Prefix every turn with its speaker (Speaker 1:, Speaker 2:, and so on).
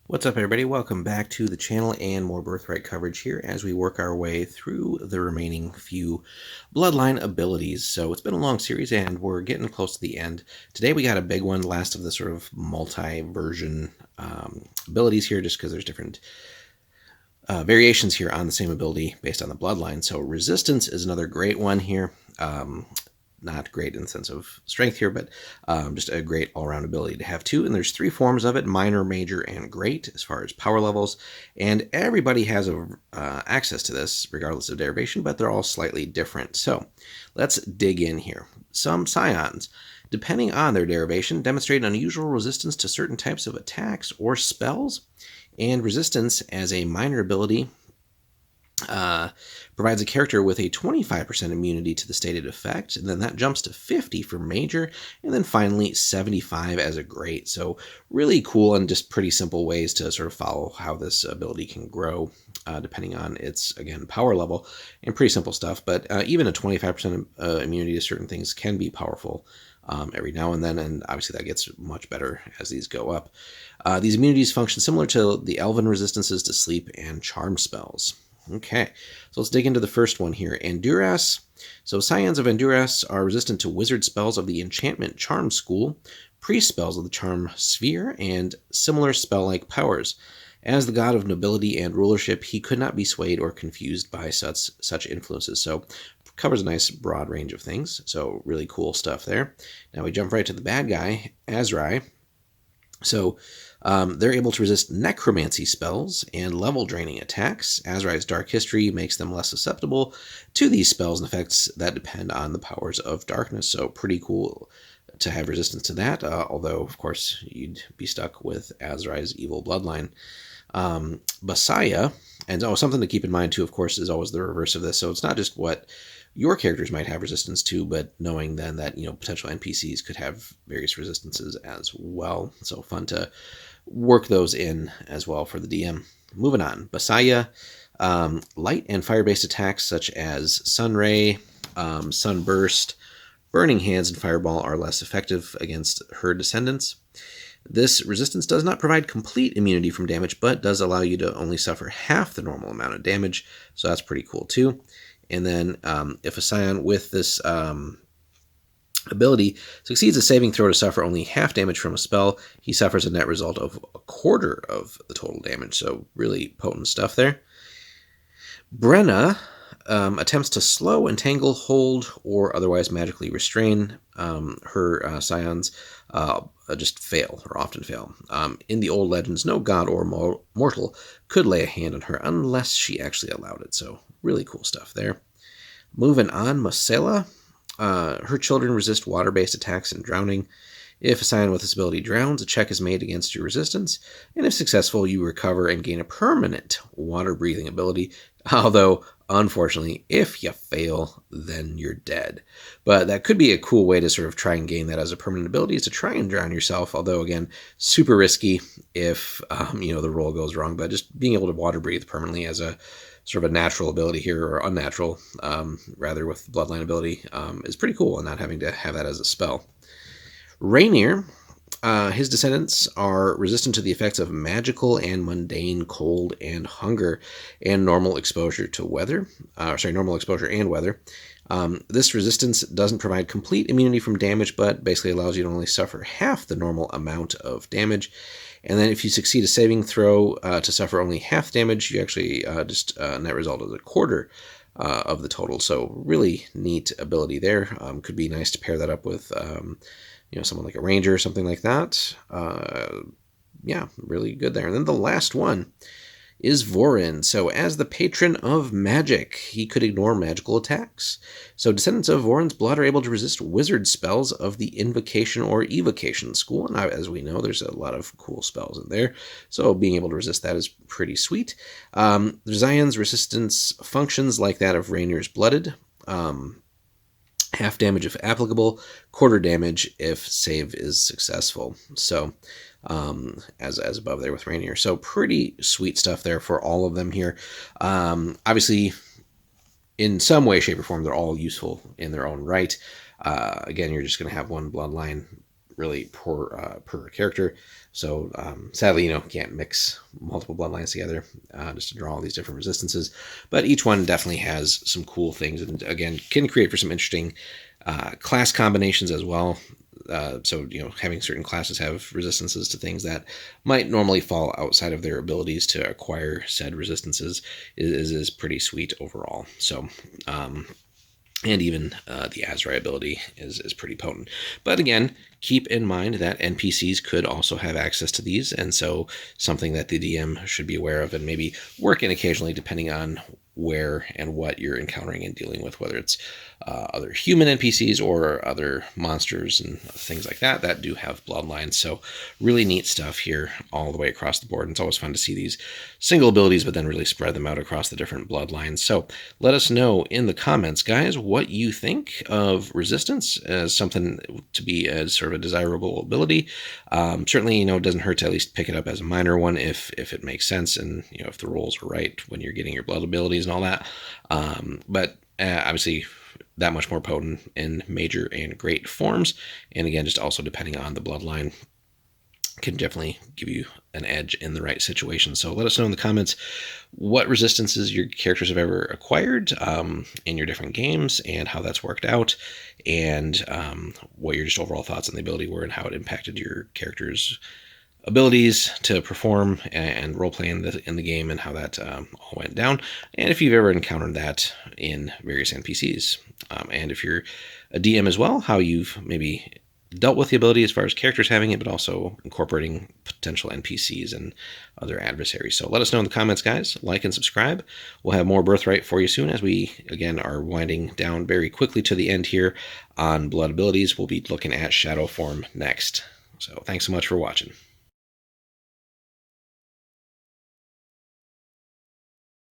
Speaker 1: What's up, everybody? Welcome back to the channel and more Birthright coverage here as we work our way through the remaining few Bloodline abilities. So it's been a long series and we're getting close to the end. Today we got a big one, last of the sort of multi-version abilities here, just because there's different variations here on the same ability based on the Bloodline. So Resistance is another great one here. Not great in the sense of strength here, but just a great all-around ability to have too. And there's three forms of it: minor, major, and great as far as power levels. And everybody has access to this regardless of derivation, but they're all slightly different. So let's dig in here. Some scions, depending on their derivation, demonstrate unusual resistance to certain types of attacks or spells. And resistance as a minor ability provides a character with a 25% immunity to the stated effect, and then that jumps to 50 for major, and then finally 75 as a great. So really cool and just pretty simple ways to sort of follow how this ability can grow depending on its, again, power level, and pretty simple stuff. But even a 25% immunity to certain things can be powerful every now and then, and obviously that gets much better as these go up. These immunities function similar to the elven resistances to sleep and charm spells. Okay, so let's dig into the first one here. Anduras. So Scions of Anduras are resistant to wizard spells of the enchantment charm school, priest spells of the charm sphere, and similar spell-like powers. As the god of nobility and rulership, he could not be swayed or confused by such influences. So covers a nice broad range of things. So really cool stuff there. Now we jump right to the bad guy, Azrai. So they're able to resist necromancy spells and level-draining attacks. Azrai's dark history makes them less susceptible to these spells and effects that depend on the powers of darkness. So pretty cool to have resistance to that, although, of course, you'd be stuck with Azrai's evil bloodline. Basaya, and something to keep in mind, too, of course, is always the reverse of this. So it's not just what your characters might have resistance to, but knowing then that, potential NPCs could have various resistances as well. So fun to work those in as well for the DM. Moving on, Basaya, light and fire-based attacks such as Sunray, Sunburst, Burning Hands, and Fireball are less effective against her descendants. This resistance does not provide complete immunity from damage, but does allow you to only suffer half the normal amount of damage, so that's pretty cool too. And then if a scion with this ability succeeds a saving throw to suffer only half damage from a spell, he suffers a net result of a quarter of the total damage. So really potent stuff there. Brenna attempts to slow, entangle, hold, or otherwise magically restrain her scions. Just fail, or often fail. In the old legends, no god or mortal could lay a hand on her unless she actually allowed it. So really cool stuff there. Moving on, Mosela. Her children resist water-based attacks and drowning. If a scion with this ability drowns, a check is made against your resistance, and if successful, you recover and gain a permanent water-breathing ability, although, unfortunately, if you fail, then you're dead. But that could be a cool way to sort of try and gain that as a permanent ability, is to try and drown yourself, although, again, super risky if, the roll goes wrong, but just being able to water-breathe permanently as a sort of a natural ability here, or unnatural, rather, with Bloodline ability, is pretty cool, and not having to have that as a spell. Rainier, his descendants are resistant to the effects of magical and mundane cold and hunger and normal exposure to weather. Normal exposure and weather. This resistance doesn't provide complete immunity from damage, but basically allows you to only suffer half the normal amount of damage. And then if you succeed a saving throw to suffer only half damage, you actually just net result as a quarter of the total. So really neat ability there. Could be nice to pair that up with someone like a ranger or something like that. Yeah, really good there. And then the last one is Vorin. So as the patron of magic, he could ignore magical attacks. So descendants of Vorin's blood are able to resist wizard spells of the invocation or evocation school. And as we know, there's a lot of cool spells in there. So being able to resist that is pretty sweet. The Zion's resistance functions like that of Rainier's blooded. Half damage if applicable, quarter damage if save is successful. So as above there with Rainier. So pretty sweet stuff there for all of them here. Obviously, in some way, shape, or form, they're all useful in their own right. Again, you're just going to have one bloodline really per character. So sadly, can't mix multiple bloodlines together just to draw all these different resistances. But each one definitely has some cool things, and again, can create for some interesting class combinations as well. So having certain classes have resistances to things that might normally fall outside of their abilities to acquire said resistances is pretty sweet overall. So and even the Azrai ability is pretty potent. But again, keep in mind that NPCs could also have access to these, and so something that the DM should be aware of and maybe work in occasionally depending on where and what you're encountering and dealing with, whether it's other human NPCs or other monsters and things like that do have bloodlines. So really neat stuff here all the way across the board. And it's always fun to see these single abilities, but then really spread them out across the different bloodlines. So let us know in the comments, guys, what you think of resistance as something to be as sort of a desirable ability. Certainly, it doesn't hurt to at least pick it up as a minor one if it makes sense and if the rolls are right when you're getting your blood abilities and all that. But obviously that much more potent in major and great forms. And again, just also depending on the bloodline, can definitely give you an edge in the right situation. So let us know in the comments what resistances your characters have ever acquired in your different games and how that's worked out, and what your just overall thoughts on the ability were and how it impacted your characters' abilities to perform and roleplay in the game, and how that all went down, and if you've ever encountered that in various NPCs, and if you're a DM as well, how you've maybe dealt with the ability as far as characters having it, but also incorporating potential NPCs and other adversaries. So let us know in the comments, guys. Like and subscribe. We'll have more Birthright for you soon, as we, again, are winding down very quickly to the end here on blood abilities. We'll be looking at Shadow Form next. So thanks so much for watching.